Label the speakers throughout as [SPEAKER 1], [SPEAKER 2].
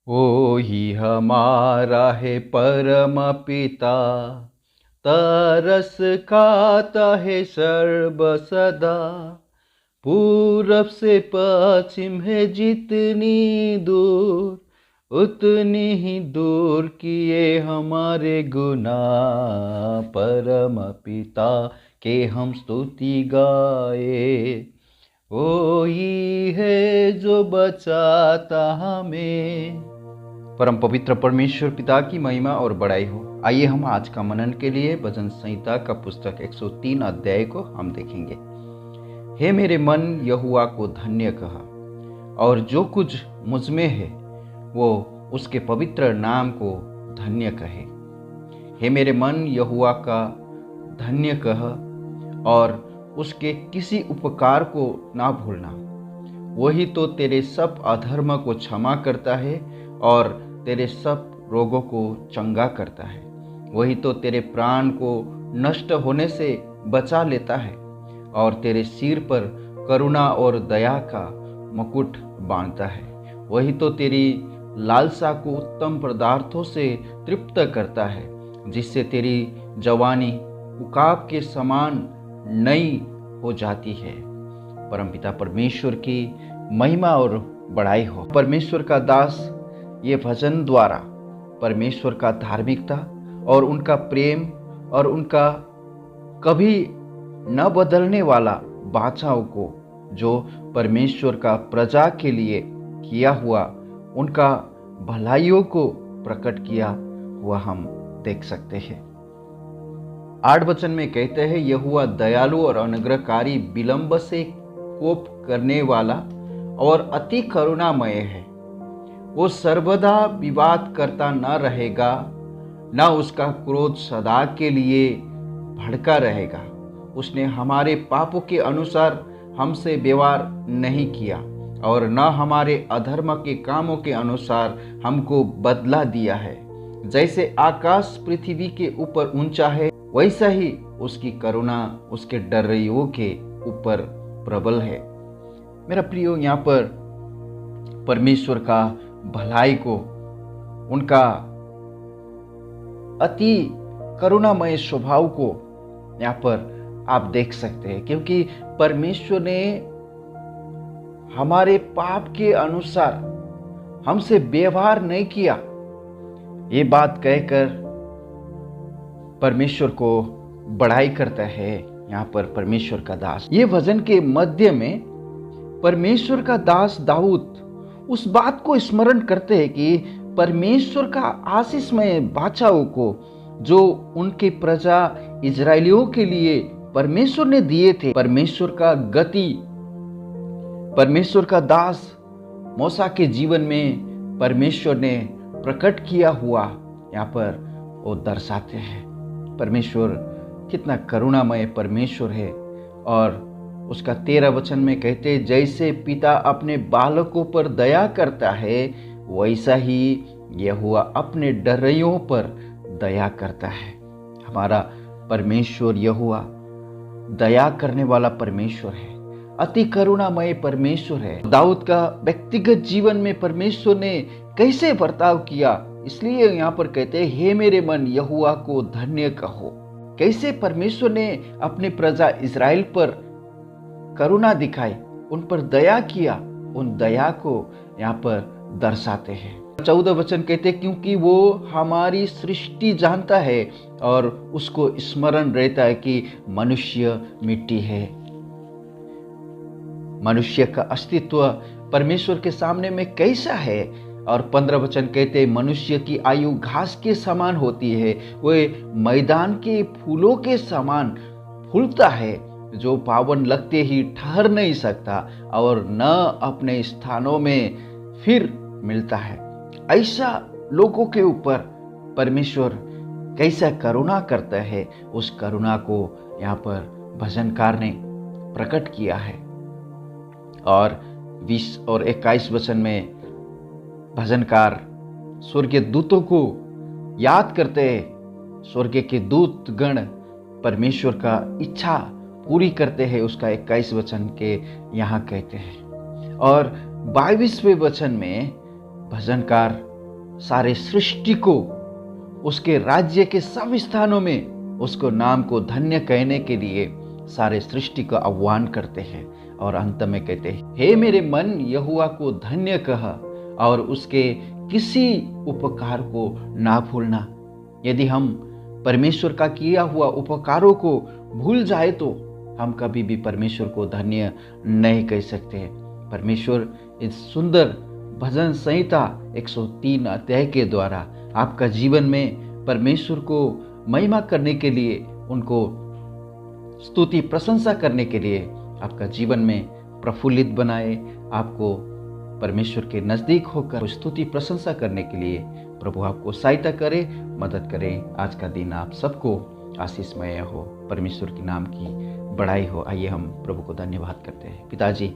[SPEAKER 1] ओ ही हमारा है परम पिता, तरस खाता है सर्व सदा। पूरब से पश्चिम है जितनी दूर, उतनी ही दूर किए हमारे गुनाह। परम पिता के हम स्तुति गाए, वो ही है जो बचाता हमें। परम पवित्र परमेश्वर पिता की महिमा और बड़ाई हो। आइए हम आज का मनन के लिए भजन संहिता का पुस्तक 103 अध्याय को हम देखेंगे। हे मेरे मन, यहोवा को धन्य कहा, और जो कुछ मुझ में है वो उसके पवित्र नाम को धन्य कहे। हे मेरे मन, यहोवा का धन्य कह, और उसके किसी उपकार को ना भूलना। वही तो तेरे सब अधर्म को क्षमा करता है और तेरे सब रोगों को चंगा करता है। वही तो तेरे प्राण को नष्ट होने से बचा लेता है और तेरे सिर पर करुणा और दया का मुकुट बांधता है। वही तो तेरी लालसा को उत्तम पदार्थों से तृप्त करता है, जिससे तेरी जवानी उकाब के समान नई हो जाती है। परमपिता परमेश्वर की महिमा और बड़ाई हो। परमेश्वर का दास ये भजन द्वारा परमेश्वर का धार्मिकता और उनका प्रेम और उनका कभी न बदलने वाला बाचाओं को, जो परमेश्वर का प्रजा के लिए किया हुआ उनका भलाइयों को प्रकट किया हुआ हम देख सकते हैं। 8 वचन में कहते हैं, यहोवा दयालु और अनुग्रहकारी, विलंब से कोप करने वाला और अति करुणामय है। वो सर्वदा विवाद करता न रहेगा, न उसका क्रोध सदा के लिए भड़का रहेगा। उसने हमारे पापों के अनुसार हमसे व्यवहार नहीं किया और न हमारे अधर्म के कामों के अनुसार हमको बदला दिया है। जैसे आकाश पृथ्वी के ऊपर ऊंचा है, वैसा ही उसकी करुणा उसके डरियों के ऊपर प्रबल है। मेरा प्रियो, यहाँ पर परमेश्वर का भलाई को, उनका अति करुणामय स्वभाव को यहाँ पर आप देख सकते हैं, क्योंकि परमेश्वर ने हमारे पाप के अनुसार हमसे व्यवहार नहीं किया। ये बात कहकर परमेश्वर को बड़ाई करता है यहाँ पर परमेश्वर का दास। ये भजन के मध्य में परमेश्वर का दास दाऊद उस बात को स्मरण करते हैं कि परमेश्वर का आशीषमय बाचाओं को, जो उनके प्रजा इजरायलियों के लिए परमेश्वर ने दिए थे, परमेश्वर का गति, परमेश्वर का दास मूसा के जीवन में परमेश्वर ने प्रकट किया हुआ यहाँ पर वो दर्शाते हैं। परमेश्वर कितना करुणामय परमेश्वर है। और उसका 13 वचन में कहते, जैसे पिता अपने बालकों पर दया करता है, वैसा ही यहोवा अपने डरियों पर दया करता है। हमारा परमेश्वर यहोवा दया करने वाला परमेश्वर है, अति करुणामय परमेश्वर है। दाऊद का व्यक्तिगत जीवन में परमेश्वर ने कैसे बर्ताव किया, इसलिए यहाँ पर कहते हैं, हे मेरे मन, यहोवा को धन्य कहो। कैसे परमेश्वर ने अपने प्रजा इज़राइल पर करुणा दिखाई, उन पर दया किया, उन दया को यहाँ पर दर्शाते हैं। 14 वचन कहते, क्योंकि वो हमारी सृष्टि जानता है और उसको स्मरण रहता है कि मनुष्य मिट्टी है। मनुष्य का अस्तित्व परमेश्वर के सामने में कैसा है। और 15 वचन कहते, मनुष्य की आयु घास के समान होती है, वह मैदान के फूलों के समान फूलता है, जो पावन लगते ही ठहर नहीं सकता और न अपने स्थानों में फिर मिलता है। ऐसा लोगों के ऊपर परमेश्वर कैसा करुणा करता है, उस करुणा को यहाँ पर भजनकार ने प्रकट किया है। और 20 और 21 वचन में भजनकार स्वर्गीय दूतों को याद करते हैं। स्वर्ग के दूत गण परमेश्वर का इच्छा पूरी करते हैं, उसका 21 वचन के यहाँ कहते हैं। और 22वें वचन में भजनकार सारे सृष्टि को, उसके राज्य के सब स्थानों में उसको नाम को धन्य कहने के लिए सारे सृष्टि का आह्वान करते हैं और अंत में कहते हैं, हे मेरे मन यहोवा को धन्य कह और उसके किसी उपकार को ना भूलना। यदि हम परमेश्वर का किया हुआ उपकारों को भूल जाए तो हम कभी भी परमेश्वर को धन्य नहीं कह सकते। परमेश्वर इस सुंदर भजन संहिता 103 अध्याय के द्वारा आपका जीवन में परमेश्वर को महिमा करने के लिए, उनको स्तुति प्रशंसा करने के लिए आपका जीवन में प्रफुल्लित बनाए, आपको परमेश्वर के नज़दीक होकर स्तुति प्रशंसा करने के लिए प्रभु आपको सहायता करे, मदद करे। आज का दिन आप सबको आशीषमय हो, परमेश्वर के नाम की बड़ाई हो। आइए हम प्रभु को धन्यवाद करते हैं। पिताजी,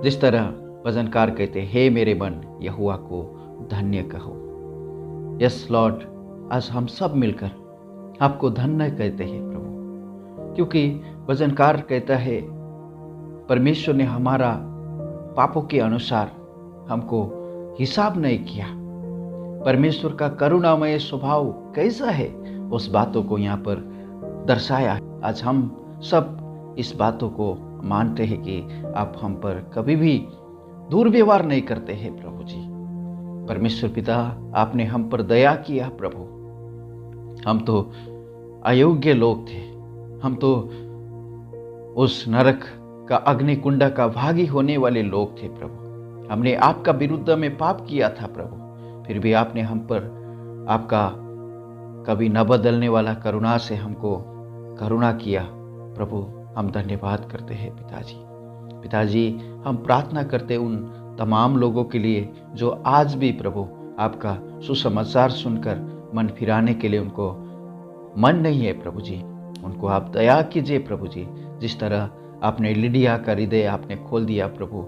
[SPEAKER 1] जिस तरह भजनकार कहते, हे मेरे मन यहोवा को धन्य कहो। यस लॉर्ड, आज हम सब मिलकर आपको धन्य कहते हैं प्रभु, क्योंकि भजनकार कहता है परमेश्वर ने हमारा पापों के अनुसार हमको हिसाब नहीं किया। परमेश्वर का करुणामय स्वभाव कैसा है, उस बातों को यहाँ पर दर्शाया। आज हम सब इस बातों को मानते हैं कि आप हम पर कभी भी दुर्व्यवहार नहीं करते हैं प्रभु जी। परमेश्वर पिता, आपने हम पर दया किया प्रभु। हम तो अयोग्य लोग थे, हम तो उस नरक का अग्निकुंड का भागी होने वाले लोग थे प्रभु। हमने आपका विरुद्ध में पाप किया था प्रभु, फिर भी आपने हम पर आपका कभी न बदलने वाला करुणा से हमको करुणा किया प्रभु। हम धन्यवाद करते हैं पिताजी। पिताजी, हम प्रार्थना करते उन तमाम लोगों के लिए जो आज भी प्रभु आपका सुसमाचार सुनकर मन फिराने के लिए उनको मन नहीं है प्रभु जी, उनको आप दया कीजिए प्रभु जी। जिस तरह आपने लिडिया का हृदय आपने खोल दिया प्रभु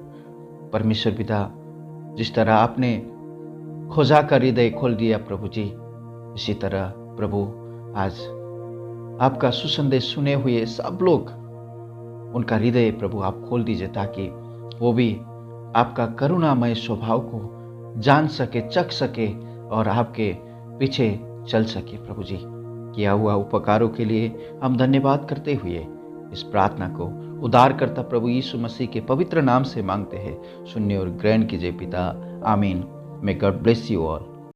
[SPEAKER 1] परमेश्वर पिता, जिस तरह आपने खोजा का हृदय खोल दिया प्रभु जी, इसी तरह प्रभु आज आपका सुसंदेश सुने हुए सब लोग, उनका हृदय प्रभु आप खोल दीजिए, ताकि वो भी आपका करुणामय स्वभाव को जान सके, चख सके और आपके पीछे चल सके प्रभु जी। किया हुआ उपकारों के लिए हम धन्यवाद करते हुए इस प्रार्थना को उद्धारकर्ता प्रभु यीशु मसीह के पवित्र नाम से मांगते हैं। सुनिए और ग्रहण कीजिए पिता, आमीन। May God bless you all.